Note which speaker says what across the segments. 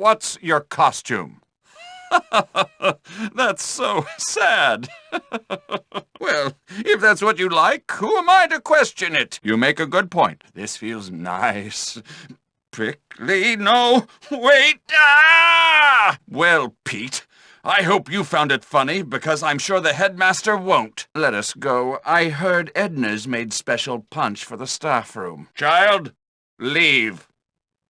Speaker 1: What's your costume? That's so sad. Well, if that's what you like, who am I to question it? You make a good point. This feels nice. Prickly, no, wait! Ah! Well, Pete, I hope you found it funny, because I'm sure the headmaster won't. Let us go. I heard Edna's made special punch for the staff room. Child, leave.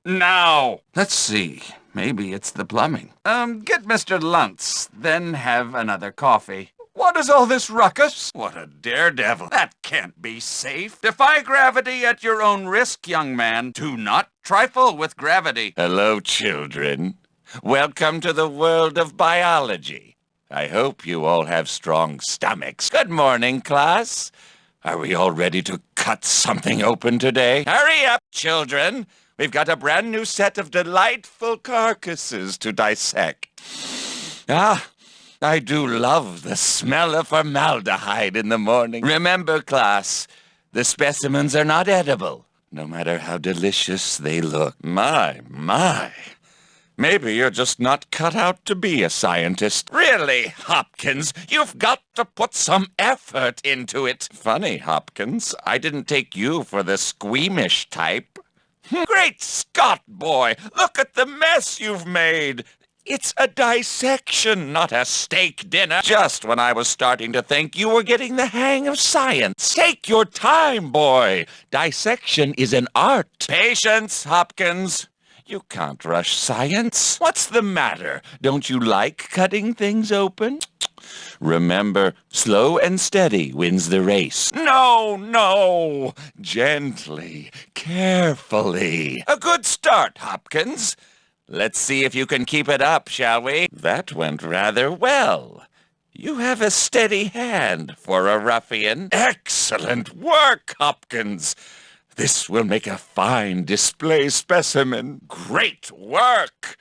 Speaker 1: Now! Let's see. Maybe it's the plumbing. Get Mr. Luntz, then have another coffee. What is all this ruckus? What a daredevil. That can't be safe. Defy gravity at your own risk, young man. Do not trifle with gravity.
Speaker 2: Hello, children. Welcome to the world of biology. I hope you all have strong stomachs. Good morning, class. Are we all ready to cut something open today? Hurry up, children. We've got a brand new set of delightful carcasses to dissect. I do love the smell of formaldehyde in the morning. Remember, class, the specimens are not edible, no matter how delicious they look. My. Maybe you're just not cut out to be a scientist. Really, Hopkins, you've got to put some effort into it. Funny, Hopkins, I didn't take you for the squeamish type. Great Scott, boy! Look at the mess you've made! It's a dissection, not a steak dinner. Just when I was starting to think you were getting the hang of science. Take your time, boy. Dissection is an art. Patience, Hopkins. You can't rush science. What's the matter? Don't you like cutting things open? Remember, slow and steady wins the race. No! Gently, carefully. A good start, Hopkins. Let's see if you can keep it up, shall we? That went rather well. You have a steady hand for a ruffian. Excellent work, Hopkins. This will make a fine display specimen. Great work!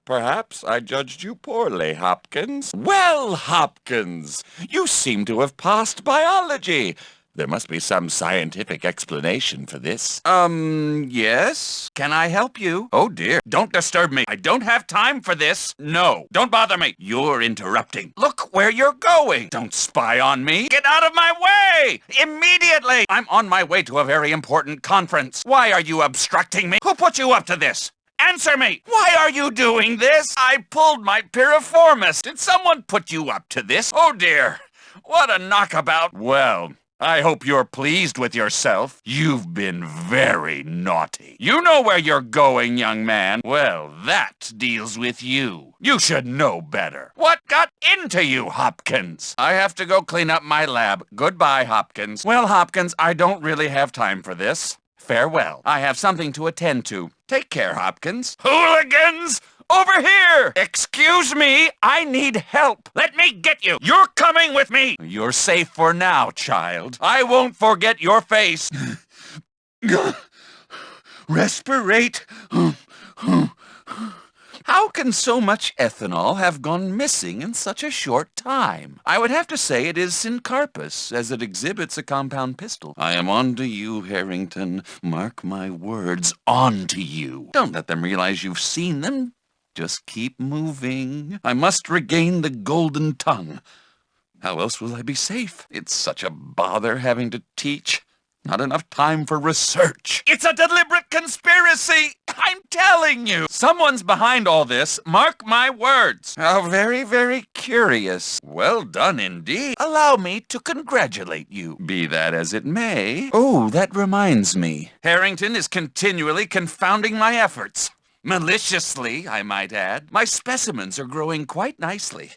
Speaker 2: Perhaps I judged you poorly, Hopkins. Well, Hopkins, you seem to have passed biology. There must be some scientific explanation for this.
Speaker 1: Yes? Can I help you? Oh, dear. Don't disturb me. I don't have time for this. No, don't bother me. You're interrupting. Look where you're going. Don't spy on me. Get out of my way! Immediately! I'm on my way to a very important conference. Why are you obstructing me? Who put you up to this? Answer me! Why are you doing this? I pulled my piriformis. Did someone put you up to this? Oh, dear. What a knockabout. Well, I hope you're pleased with yourself. You've been very naughty. You know where you're going, young man. Well, that deals with you. You should know better. What got into you, Hopkins? I have to go clean up my lab. Goodbye, Hopkins. Well, Hopkins, I don't really have time for this. Farewell. I have something to attend to. Take care, Hopkins. Hooligans! Over here! Excuse me, I need help. Let me get you. You're coming with me. You're safe for now, child. I won't forget your face. Respirate. How can so much ethanol have gone missing in such a short time? I would have to say it is syncarpous, as it exhibits a compound pistol. I am on to you, Harrington. Mark my words, on to you. Don't let them realize you've seen them. Just keep moving. I must regain the golden tongue. How else will I be safe? It's such a bother having to teach. Not enough time for research. It's a deliberate conspiracy! I'm telling you! Someone's behind all this. Mark my words. How very, very curious. Well done indeed. Allow me to congratulate you. Be that as it may. Oh, that reminds me. Harrington is continually confounding my efforts. Maliciously, I might add. My specimens are growing quite nicely.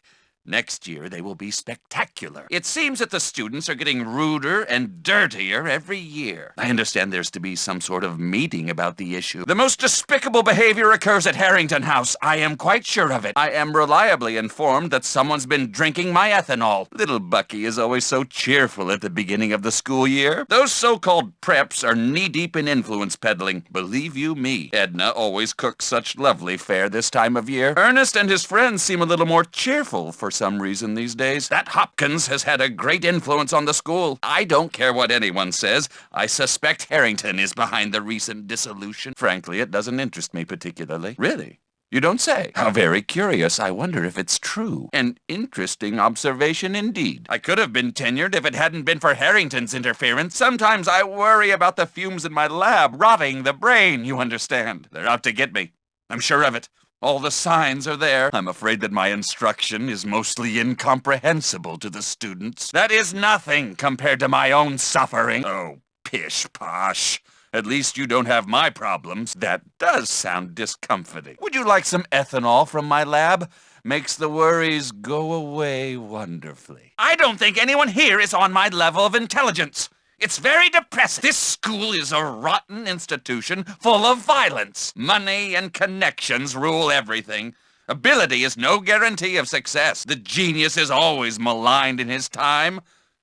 Speaker 1: Next year, they will be spectacular. It seems that the students are getting ruder and dirtier every year. I understand there's to be some sort of meeting about the issue. The most despicable behavior occurs at Harrington House. I am quite sure of it. I am reliably informed that someone's been drinking my ethanol. Little Bucky is always so cheerful at the beginning of the school year. Those so-called preps are knee-deep in influence peddling. Believe you me, Edna always cooks such lovely fare this time of year. Ernest and his friends seem a little more cheerful for some reason these days. That Hopkins has had a great influence on the school. I don't care what anyone says. I suspect Harrington is behind the recent dissolution. Frankly, it doesn't interest me particularly. Really? You don't say. How very curious. I wonder if it's true. An interesting observation indeed. I could have been tenured if it hadn't been for Harrington's interference. Sometimes I worry about the fumes in my lab rotting the brain, you understand. They're out to get me. I'm sure of it. All the signs are there. I'm afraid that my instruction is mostly incomprehensible to the students. That is nothing compared to my own suffering. Oh, pish-posh. At least you don't have my problems. That does sound discomforting. Would you like some ethanol from my lab? Makes the worries go away wonderfully. I don't think anyone here is on my level of intelligence. It's very depressing. This school is a rotten institution full of violence. Money and connections rule everything. Ability is no guarantee of success. The genius is always maligned in his time.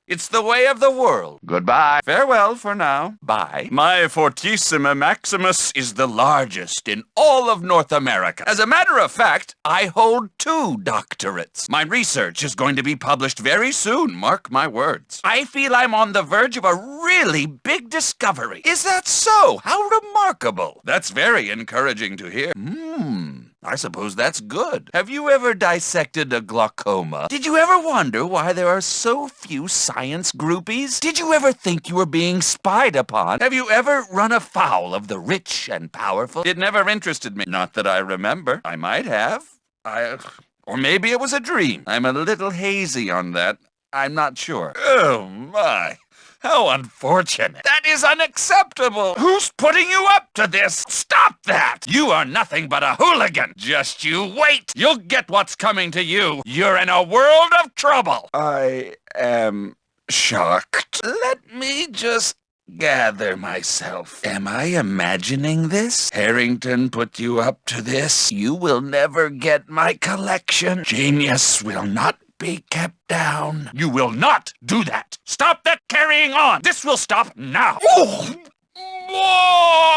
Speaker 1: It's the way of the world. Goodbye. Farewell for now. Bye. My Fortissima Maximus is the largest in all of North America. As a matter of fact, I hold 2 doctorates. My research is going to be published very soon, mark my words. I feel I'm on the verge of a really big discovery. Is that so? How remarkable. That's very encouraging to hear. I suppose that's good. Have you ever dissected a glaucoma? Did you ever wonder why there are so few science groupies? Did you ever think you were being spied upon? Have you ever run afoul of the rich and powerful? It never interested me. Not that I remember. I might have. Or maybe it was a dream. I'm a little hazy on that. I'm not sure. Oh, my. How unfortunate. That is unacceptable. Who's putting you up to this? Stop that! You are nothing but a hooligan. Just you wait. You'll get what's coming to you. You're in a world of trouble. I am shocked. Let me just gather myself. Am I imagining this? Harrington put you up to this? You will never get my collection. Genius will not be kept down. You will not do that. Stop that carrying on. This will stop now. Oh,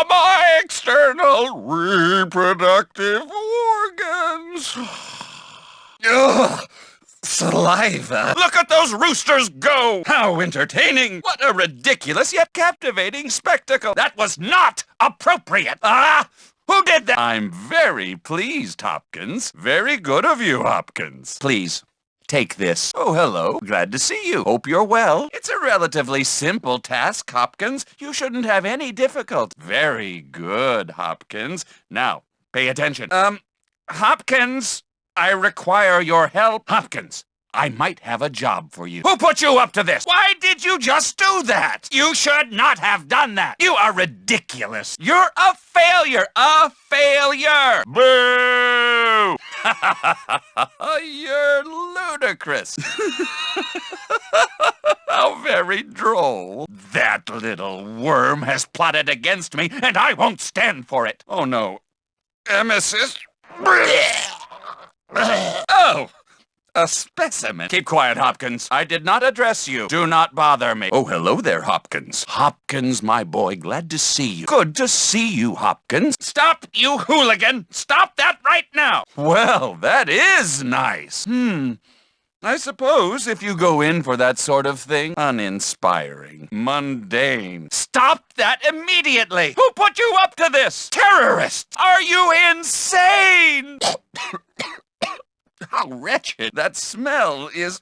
Speaker 1: my external reproductive organs. Ugh. Saliva. Look at those roosters go! How entertaining! What a ridiculous yet captivating spectacle! That was not appropriate! Who did that? I'm very pleased, Hopkins. Very good of you, Hopkins. Please, take this. Oh, hello. Glad to see you. Hope you're well. It's a relatively simple task, Hopkins. You shouldn't have any difficulty. Very good, Hopkins. Now, pay attention. Hopkins, I require your help. Hopkins, I might have a job for you. Who put you up to this? Why did you just do that? You should not have done that. You are ridiculous. You're a failure. A failure. Boo! You're ludicrous. How very droll. That little worm has plotted against me, and I won't stand for it. Oh, no. Emesis? Oh! A specimen. Keep quiet, Hopkins. I did not address you. Do not bother me. Oh, hello there, Hopkins. Hopkins, my boy, glad to see you. Good to see you, Hopkins. Stop, you hooligan! Stop that right now! Well, that is nice. I suppose if you go in for that sort of thing, uninspiring, mundane. Stop that immediately! Who put you up to this? Terrorists! Are you insane? How wretched. That smell is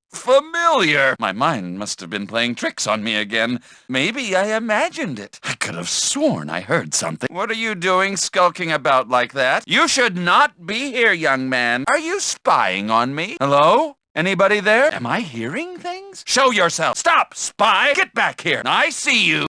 Speaker 1: familiar. My mind must have been playing tricks on me again. Maybe I imagined it. I could have sworn I heard something. What are you doing skulking about like that? You should not be here, young man. Are you spying on me? Hello? Anybody there? Am I hearing things? Show yourself. Stop, spy. Get back here. I see you.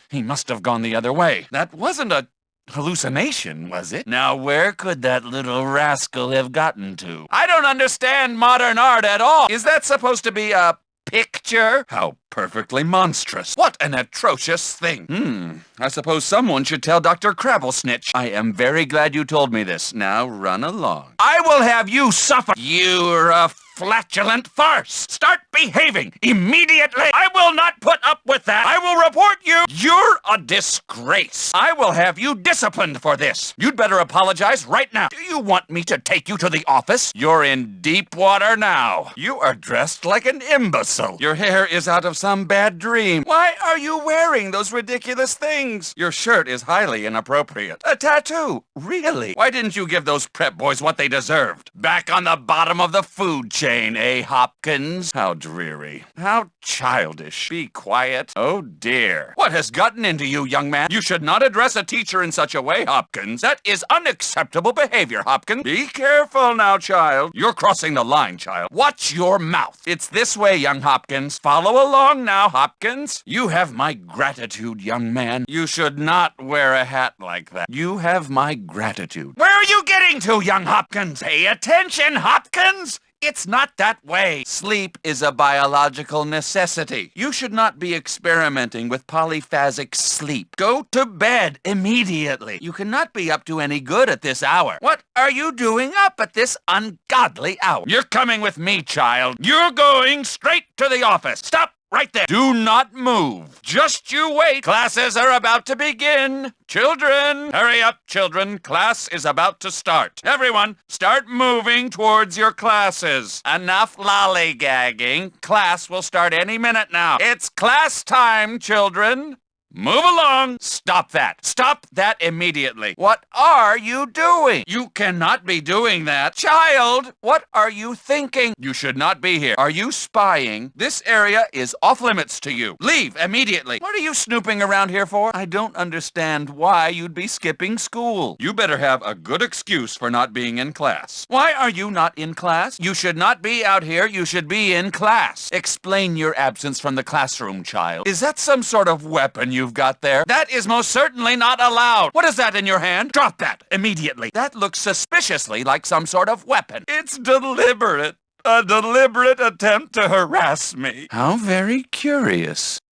Speaker 1: He must have gone the other way. That wasn't a hallucination, was it? Now, where could that little rascal have gotten to? I don't understand modern art at all. Is that supposed to be a picture? How perfectly monstrous. What an atrocious thing. I suppose someone should tell Dr. Crabblesnitch. I am very glad you told me this. Now, run along. I will have you suffer. You're a flatulent farce. Start behaving immediately. I will not put up with that. I will report you. You're a disgrace. I will have you disciplined for this. You'd better apologize right now. Do you want me to take you to the office? You're in deep water now. You are dressed like an imbecile. Your hair is out of some bad dream. Why are you wearing those ridiculous things? Your shirt is highly inappropriate. A tattoo? Really? Why didn't you give those prep boys what they deserved? Back on the bottom of the food chain, eh, Hopkins? How dreary. How childish. Be quiet. Oh, dear. What has gotten into you, young man? You should not address a teacher in such a way, Hopkins. That is unacceptable behavior, Hopkins. Be careful now, child. You're crossing the line, child. Watch your mouth. It's this way, young Hopkins. Follow along now, Hopkins. You have my gratitude, young man. You should not wear a hat like that. You have my gratitude. Where are you getting to, young Hopkins? Pay attention, Hopkins! It's not that way. Sleep is a biological necessity. You should not be experimenting with polyphasic sleep. Go to bed immediately. You cannot be up to any good at this hour. What are you doing up at this ungodly hour? You're coming with me, child. You're going straight to the office. Stop right there. Do not move. Just you wait. Classes are about to begin. Children, hurry up, children. Class is about to start. Everyone, start moving towards your classes. Enough lollygagging. Class will start any minute now. It's class time, children. Move along. Stop that. Stop that immediately. What are you doing? You cannot be doing that. Child, what are you thinking? You should not be here. Are you spying? This area is off limits to you. Leave immediately. What are you snooping around here for? I don't understand why you'd be skipping school. You better have a good excuse for not being in class. Why are you not in class? You should not be out here. You should be in class. Explain your absence from the classroom, child. Is that some sort of weapon you've got there? That is most certainly not allowed. What is that in your hand? Drop that immediately. That looks suspiciously like some sort of weapon. It's deliberate. A deliberate attempt to harass me. How very curious.